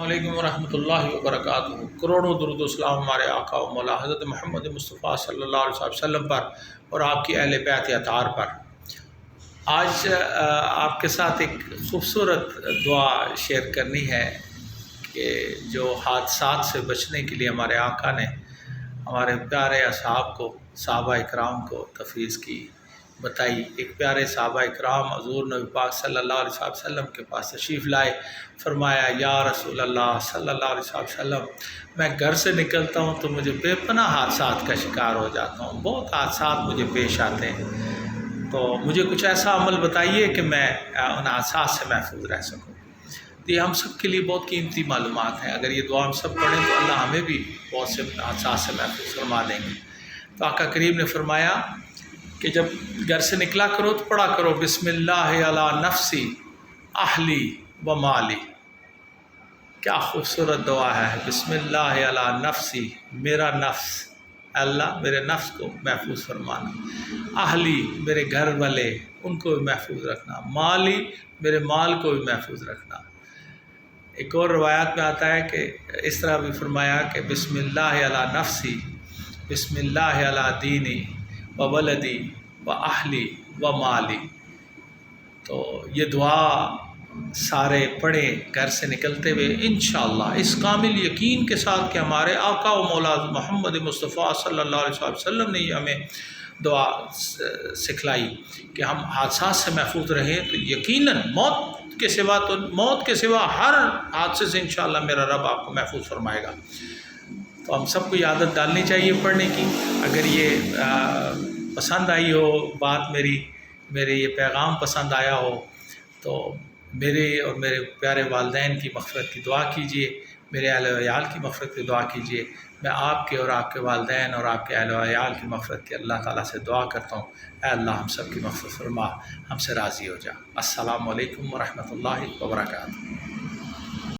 علیکم ورحمۃ اللہ وبرکاتہ۔ کروڑوں درود و اسلام ہمارے آقا و مولا حضرت محمد مصطفیٰ صلی اللہ علیہ وسلم پر اور آپ کی اہل بیت اطہار پر۔ آج آپ کے ساتھ ایک خوبصورت دعا شیئر کرنی ہے کہ جو حادثات سے بچنے کے لیے ہمارے آقا نے ہمارے پیارے اصحاب کو، صحابہ اکرام کو تفویض کی، بتائی۔ ایک پیارے صحابہ اکرام حضور نبی پاک صلی اللہ علیہ وسلم کے پاس تشریف لائے، فرمایا یا رسول اللہ صلی اللہ علیہ وسلم، میں گھر سے نکلتا ہوں تو مجھے بے پناہ حادثات کا شکار ہو جاتا ہوں، بہت حادثات مجھے پیش آتے ہیں، تو مجھے کچھ ایسا عمل بتائیے کہ میں ان حادثات سے محفوظ رہ سکوں۔ یہ ہم سب کے لیے بہت قیمتی معلومات ہیں، اگر یہ دعا ہم سب پڑھیں تو اللہ ہمیں بھی بہت سے حادثات سے محفوظ فرما دیں گے۔ تو آقا کریم نے فرمایا کہ جب گھر سے نکلا کرو تو پڑھا کرو بسم اللہ علی نفسی اہلی و مالی۔ کیا خوبصورت دعا ہے، بسم اللہ علی نفسی، میرا نفس، اللہ میرے نفس کو محفوظ فرمانا، اہلی میرے گھر والے ان کو بھی محفوظ رکھنا، مالی میرے مال کو بھی محفوظ رکھنا۔ ایک اور روایات میں آتا ہے کہ اس طرح بھی فرمایا کہ بسم اللہ علی نفسی، بسم اللہ علی دینی و ولدی و اہلی و مالی۔ تو یہ دعا سارے پڑھیں گھر سے نکلتے ہوئے انشاءاللہ، اس کامل یقین کے ساتھ کہ ہمارے آقا و مولا محمد مصطفیٰ صلی اللہ علیہ وسلم نے یہ ہمیں دعا سکھلائی کہ ہم حادثات سے محفوظ رہیں، تو یقیناً موت کے سوا ہر حادثے سے انشاءاللہ میرا رب آپ کو محفوظ فرمائے گا۔ تو ہم سب کو یہ عادت ڈالنی چاہیے پڑھنے کی۔ اگر یہ پسند آئی ہو بات میرے یہ پیغام پسند آیا ہو تو میرے اور میرے پیارے والدین کی مغفرت کی دعا کیجیے، میرے اہل و عیال کی مغفرت کی دعا کیجیے۔ میں آپ کے اور آپ کے والدین اور آپ کے اہل و عیال کی مغفرت کی اللہ تعالیٰ سے دعا کرتا ہوں، اے اللہ ہم سب کی مغفرت فرما، ہم سے راضی ہو جا۔ السلام علیکم ورحمۃ اللہ وبرکاتہ۔